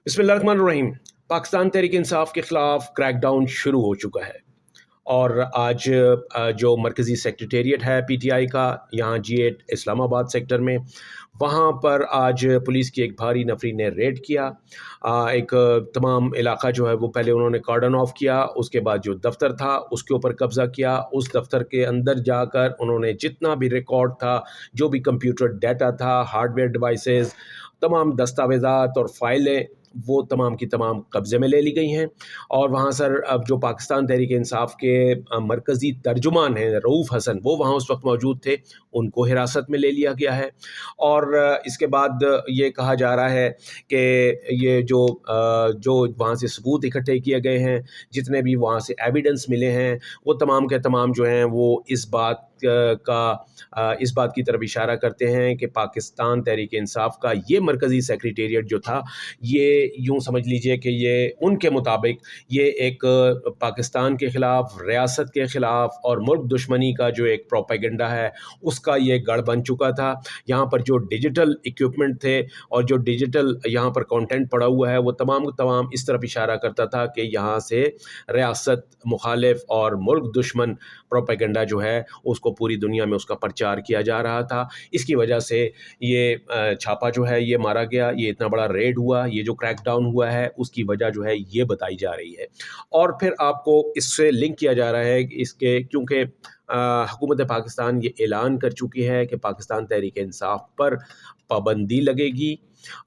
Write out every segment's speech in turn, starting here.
बिस्मिल्लाहिर्रहमानिर्रहीम। पाकिस्तान तहरीक इंसाफ के ख़िलाफ़ क्रैक डाउन शुरू हो चुका है और आज जो मरकज़ी सेक्रेटेरिएट है पीटीआई का यहाँ G8 इस्लामाबाद सेक्टर में, वहाँ पर आज पुलिस की एक भारी नफरी ने रेड किया। एक तमाम इलाका जो है वो पहले उन्होंने कॉर्डन ऑफ किया, उसके बाद जो दफ्तर था उसके ऊपर कब्ज़ा किया। उस दफ्तर के अंदर जाकर उन्होंने जितना भी रिकॉर्ड था, जो भी कंप्यूटर डाटा था, हार्डवेयर डिवाइसेस, तमाम दस्तावेज़ात और फाइलें, वो तमाम की तमाम कब्ज़े में ले ली गई हैं। और वहाँ सर अब जो पाकिस्तान तहरीक इंसाफ के मरकज़ी तर्जुमान हैं रऊफ़ हसन, वो वहाँ उस वक्त मौजूद थे, उनको हिरासत में ले लिया गया है। और इसके बाद ये कहा जा रहा है कि ये जो वहाँ से सबूत इकट्ठे किए गए हैं, जितने भी वहाँ से एविडेंस मिले हैं, वो तमाम के तमाम जो हैं वो इस बात की तरफ इशारा करते हैं कि पाकिस्तान तहरीक इंसाफ का ये मरकज़ी सेक्रेटेरिएट जो था, ये यूँ समझ लीजिए कि ये उनके मुताबिक ये एक पाकिस्तान के ख़िलाफ़, रियासत के ख़िलाफ़ और मुल्क दुश्मनी का जो एक प्रोपेगेंडा है, उसका ये गढ़ बन चुका था। यहाँ पर जो डिजिटल इक्विपमेंट थे और जो डिजिटल यहाँ पर कंटेंट पड़ा हुआ है, वो तमाम तमाम इस तरफ इशारा करता था कि यहाँ से रियासत मुखालिफ और मुल्क दुश्मन प्रोपेगेंडा जो है उसको पूरी दुनिया में उसका प्रचार किया जा रहा था। इसकी वजह से ये छापा जो है ये मारा गया, ये इतना बड़ा रेड हुआ, ये जो क्रैकडाउन हुआ है उसकी वजह जो है ये बताई जा रही है। और फिर आपको इससे लिंक किया जा रहा है कि इसके क्योंकि हुकूमत पाकिस्तान ये ऐलान कर चुकी है कि पाकिस्तान तहरीक इंसाफ पर पाबंदी लगेगी।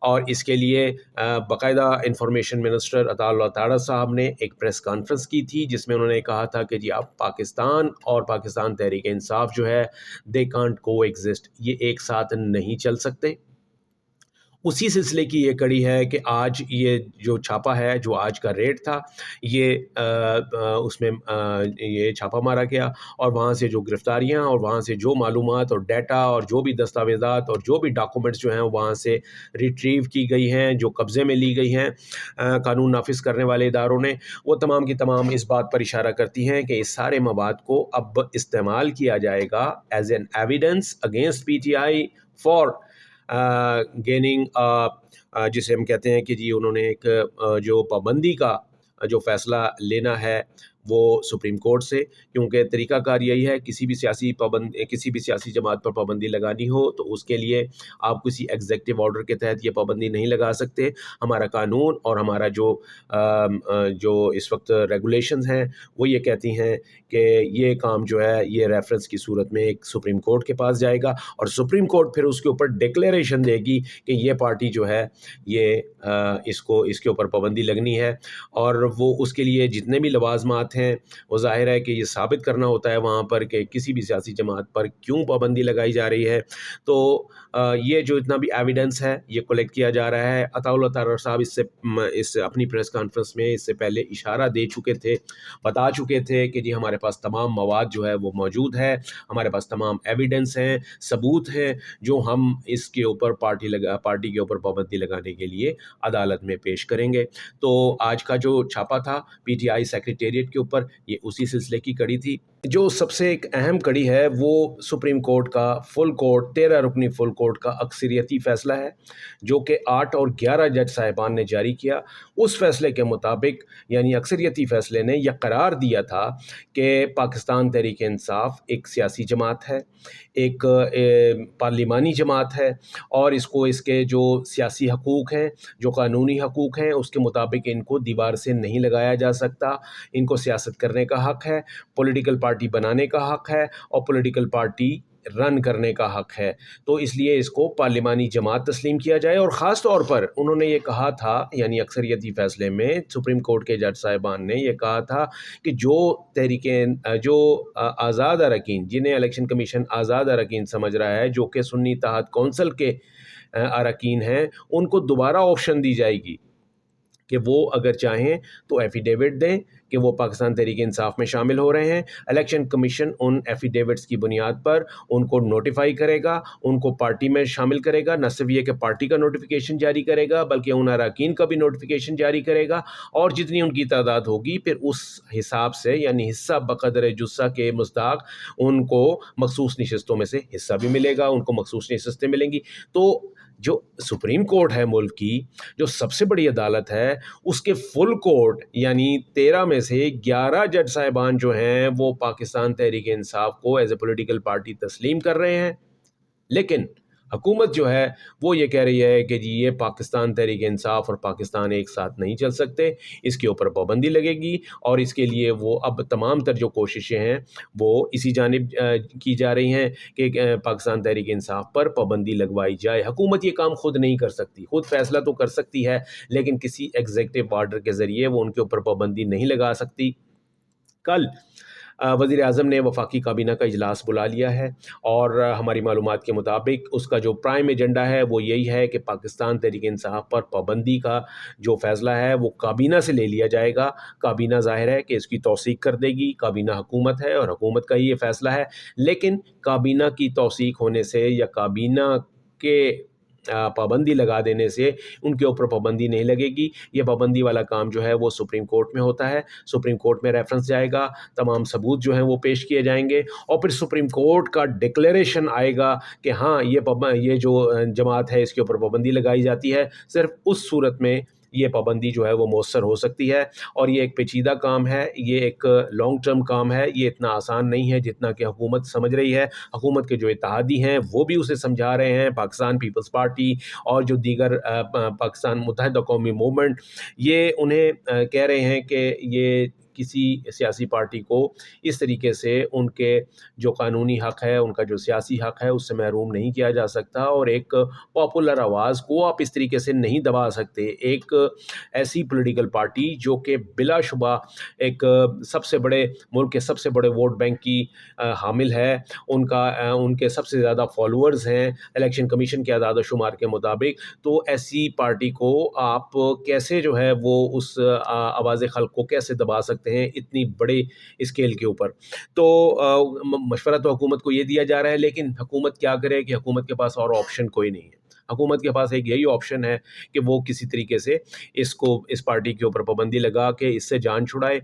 और इसके लिए बाकायदा इंफॉर्मेशन मिनिस्टर अताउल्लाह तारा साहब ने एक प्रेस कॉन्फ्रेंस की थी, जिसमें उन्होंने कहा था कि जी आप पाकिस्तान और पाकिस्तान तहरीक इंसाफ जो है दे कांट को एग्जिस्ट, ये एक साथ नहीं चल सकते। उसी सिलसिले की ये कड़ी है कि आज ये जो छापा है, जो आज का रेड था, ये उसमें ये छापा मारा गया और वहाँ से जो गिरफ्तारियाँ और वहाँ से जो मालूमात और डाटा और जो भी दस्तावेज़ात और जो भी डॉक्यूमेंट्स जो हैं वहाँ से रिट्रीव की गई हैं, जो कब्ज़े में ली गई हैं कानून नाफिज करने वाले इदारों ने, वो तमाम की तमाम इस बात पर इशारा करती हैं कि इस सारे मवाद को अब इस्तेमाल किया जाएगा as an evidence against PTI for gaining जिसे हम कहते हैं कि जी उन्होंने एक जो पाबंदी का जो फ़ैसला लेना है वो सुप्रीम कोर्ट से, क्योंकि तरीक़ाकार यही है किसी भी सियासी जमात पर पाबंदी लगानी हो तो उसके लिए आप किसी एग्जेक्टिव ऑर्डर के तहत ये पाबंदी नहीं लगा सकते। हमारा कानून और हमारा जो इस वक्त रेगुलेशंस हैं वो ये कहती हैं कि ये काम जो है ये रेफरेंस की सूरत में एक सुप्रीम कोर्ट के पास जाएगा और सुप्रीम कोर्ट फिर उसके ऊपर डिक्लेरेशन देगी कि ये पार्टी जो है ये इसके ऊपर पाबंदी लगनी है। और वो उसके लिए जितने भी लवाजमात हैं वो ज़ाहिर है कि ये साबित करना होता है वहाँ पर कि किसी भी सियासी जमात पर क्यों पाबंदी लगाई जा रही है। तो ये जो इतना भी एविडेंस है ये कलेक्ट किया जा रहा है। अताउल्लाह तारा साहब इस अपनी प्रेस कॉन्फ्रेंस में इससे पहले इशारा दे चुके थे, बता चुके थे कि जी हमारे पास तमाम मवाद जो है वो मौजूद है, हमारे पास तमाम एविडेंस हैं, सबूत हैं, जो हम इसके ऊपर पार्टी के ऊपर पाबंदी लगाने के लिए अदालत में पेश करेंगे। तो आज का जो छापा था पीटीआई सेक्रेटेरिएट के ऊपर, ये उसी सिलसिले की कड़ी थी। जो सबसे एक अहम कड़ी है वो सुप्रीम कोर्ट का फुल कोर्ट 13 रुकनी फुल कोर्ट का अक्सरियती फ़ैसला है, जो कि 8 और 11 जज साहिबान ने जारी किया। उस फैसले के मुताबिक यानी अक्सरियती फ़ैसले ने यह करार दिया था कि पाकिस्तान तहरीक इंसाफ एक सियासी जमात है, एक पार्लिमानी जमात है और इसको इसके जो सियासी हकूक़ हैं, जो कानूनी हकूक़ हैं, उसके मुताबिक इनको दीवार से नहीं लगाया जा सकता। इनको सियासत करने का हक़ है, पॉलिटिकल पार्टी बनाने का हक़ है और पॉलिटिकल पार्टी रन करने का हक़ है। तो इसलिए इसको पार्लिमानी जमात तस्लीम किया जाए। और ख़ास तौर पर उन्होंने ये कहा था, यानी अक्सरियती फ़ैसले में सुप्रीम कोर्ट के जज साहिबान ने ये कहा था कि जो आज़ाद अरकान, जिन्हें इलेक्शन कमीशन आज़ाद अरकान समझ रहा है, जो कि सुन्नी तहत कौंसल के अरकान हैं, उनको दोबारा ऑप्शन दी जाएगी कि वो अगर चाहें तो एफ़िडेविट दें कि वो पाकिस्तान तहरीक इंसाफ में शामिल हो रहे हैं। इलेक्शन कमीशन उन एफ़िडेविट्स की बुनियाद पर उनको नोटिफाई करेगा, उनको पार्टी में शामिल करेगा। न सिर्फ ये कि पार्टी का नोटिफिकेशन जारी करेगा बल्कि उन अरकान का भी नोटिफिकेशन जारी करेगा और जितनी उनकी तादाद होगी फिर उस हिसाब से यानी हिस्सा बक़दर जुस्सा के मुस्ताक उनको मखसूस नशिस्तों में से हिस्सा भी मिलेगा, उनको मखसूस नशिस्तें मिलेंगी। तो جو سپریم کورٹ ہے ملک کی، جو سب سے بڑی عدالت ہے، اس کے فل کورٹ یعنی 13 میں سے 11 جج صاحبان جو ہیں وہ پاکستان تحریک انصاف کو ایز اے پولیٹیکل پارٹی تسلیم کر رہے ہیں، لیکن حکومت جو ہے وہ یہ کہہ رہی ہے کہ جی یہ پاکستان تحریک انصاف اور پاکستان ایک ساتھ نہیں چل سکتے، اس کے اوپر پابندی لگے گی، اور اس کے لیے وہ اب تمام تر جو کوششیں ہیں وہ اسی جانب کی جا رہی ہیں کہ پاکستان تحریک انصاف پر پابندی لگوائی جائے۔ حکومت یہ کام خود نہیں کر سکتی، خود فیصلہ تو کر سکتی ہے لیکن کسی ایگزیکٹو آرڈر کے ذریعے وہ ان کے اوپر پابندی نہیں لگا سکتی۔ کل وزیر اعظم نے وفاقی کابینہ کا اجلاس بلا لیا ہے، اور ہماری معلومات کے مطابق اس کا جو پرائم ایجنڈا ہے وہ یہی ہے کہ پاکستان تحریک انصاف پر پابندی کا جو فیصلہ ہے وہ کابینہ سے لے لیا جائے گا۔ کابینہ ظاہر ہے کہ اس کی توثیق کر دے گی، کابینہ حکومت ہے اور حکومت کا ہی یہ فیصلہ ہے، لیکن کابینہ کی توثیق ہونے سے یا کابینہ کے پابندی لگا دینے سے ان کے اوپر پابندی نہیں لگے گی۔ یہ پابندی والا کام جو ہے وہ سپریم کورٹ میں ہوتا ہے، سپریم کورٹ میں ریفرنس جائے گا، تمام ثبوت جو ہیں وہ پیش کیے جائیں گے، اور پھر سپریم کورٹ کا ڈکلیریشن آئے گا کہ ہاں یہ جو جماعت ہے اس کے اوپر پابندی لگائی جاتی ہے۔ صرف اس صورت میں یہ پابندی جو ہے وہ مؤثر ہو سکتی ہے، اور یہ ایک پیچیدہ کام ہے، یہ ایک لانگ ٹرم کام ہے، یہ اتنا آسان نہیں ہے جتنا کہ حکومت سمجھ رہی ہے۔ حکومت کے جو اتحادی ہیں وہ بھی اسے سمجھا رہے ہیں، پاکستان پیپلز پارٹی اور جو دیگر پاکستان متحدہ قومی موومنٹ، یہ انہیں کہہ رہے ہیں کہ یہ کسی سیاسی پارٹی کو اس طریقے سے ان کے جو قانونی حق ہے، ان کا جو سیاسی حق ہے، اس سے محروم نہیں کیا جا سکتا، اور ایک پاپولر آواز کو آپ اس طریقے سے نہیں دبا سکتے۔ ایک ایسی پولیٹیکل پارٹی جو کہ بلا شبہ ایک سب سے بڑے ملک کے سب سے بڑے ووٹ بینک کی حامل ہے، ان کے سب سے زیادہ فالوورز ہیں الیکشن کمیشن کے اعداد و شمار کے مطابق، تو ایسی پارٹی کو آپ کیسے جو ہے وہ اس آواز خلق کو کیسے دبا سکتے ہیں اتنی بڑے اسکیل کے اوپر؟ تو مشورہ تو حکومت کو یہ دیا جا رہا ہے، لیکن حکومت کیا کرے کہ حکومت کے پاس اور آپشن کوئی نہیں ہے۔ حکومت کے پاس ایک یہی آپشن ہے کہ وہ کسی طریقے سے اس پارٹی کے اوپر پابندی لگا کے اس سے جان چھڑائے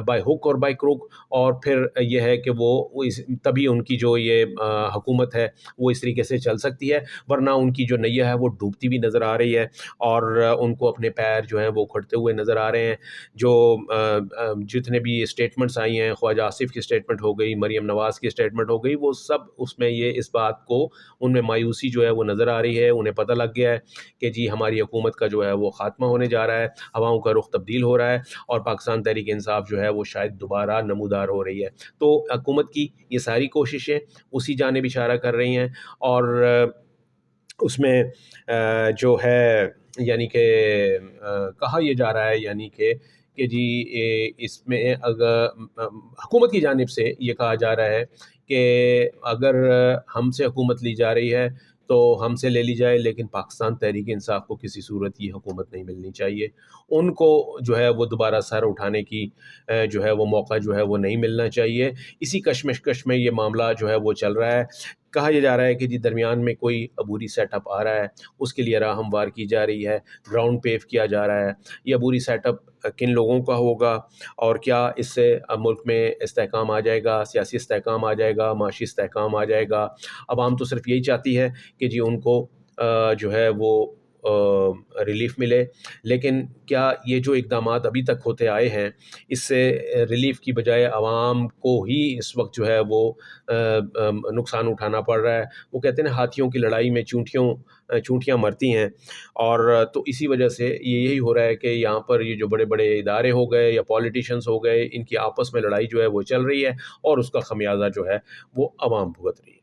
بائی ہک اور بائی کروک، اور پھر یہ ہے کہ وہ تبھی ان کی جو یہ حکومت ہے وہ اس طریقے سے چل سکتی ہے، ورنہ ان کی جو نیا ہے وہ ڈوبتی بھی نظر آ رہی ہے، اور ان کو اپنے پیر جو ہیں وہ اکھڑتے ہوئے نظر آ رہے ہیں۔ جو جتنے بھی اسٹیٹمنٹس آئی ہیں، خواجہ آصف کی اسٹیٹمنٹ ہو گئی، مریم نواز کی اسٹیٹمنٹ ہو گئی، وہ سب اس میں اس بات کو ان میں مایوسی جو ہے وہ نظر آ رہی ہے، انہیں پتہ لگ گیا ہے کہ جی ہماری حکومت کا جو ہے وہ خاتمہ ہونے جا رہا ہے، ہواؤں کا رخ تبدیل ہو رہا ہے، اور پاکستان تحریک انصاف جو ہے وہ شاید دوبارہ نمودار ہو رہی ہے۔ تو حکومت کی یہ ساری کوششیں اسی جانب اشارہ کر رہی ہیں، اور اس میں جو ہے یعنی کہ کہا یہ جا رہا ہے یعنی کہ جی اس میں اگر حکومت کی جانب سے یہ کہا جا رہا ہے کہ اگر ہم سے حکومت لی جا رہی ہے تو ہم سے لے لی جائے، لیکن پاکستان تحریک انصاف کو کسی صورت یہ حکومت نہیں ملنی چاہیے، ان کو جو ہے وہ دوبارہ سر اٹھانے کی جو ہے وہ موقع جو ہے وہ نہیں ملنا چاہیے۔ اسی کشمش میں یہ معاملہ جو ہے وہ چل رہا ہے۔ کہا یہ جا رہا ہے کہ جی درمیان میں کوئی عبوری سیٹ اپ آ رہا ہے، اس کے لیے راہ ہموار کی جا رہی ہے، گراؤنڈ پیو کیا جا رہا ہے۔ یہ عبوری سیٹ اپ کن لوگوں کا ہوگا، اور کیا اس سے ملک میں استحکام آ جائے گا، سیاسی استحکام آ جائے گا، معاشی استحکام آ جائے گا؟ عوام تو صرف یہی چاہتی ہے کہ جی ان کو جو ہے وہ ریلیف ملے، لیکن کیا یہ جو اقدامات ابھی تک ہوتے آئے ہیں اس سے ریلیف کی بجائے عوام کو ہی اس وقت جو ہے وہ نقصان اٹھانا پڑ رہا ہے؟ وہ کہتے ہیں نا ہاتھیوں کی لڑائی میں چونٹیاں مرتی ہیں، اور تو اسی وجہ سے یہی ہو رہا ہے کہ یہاں پر یہ جو بڑے بڑے ادارے ہو گئے یا پولیٹیشنز ہو گئے، ان کی آپس میں لڑائی جو ہے وہ چل رہی ہے، اور اس کا خمیازہ جو ہے وہ عوام بھگت رہی ہے۔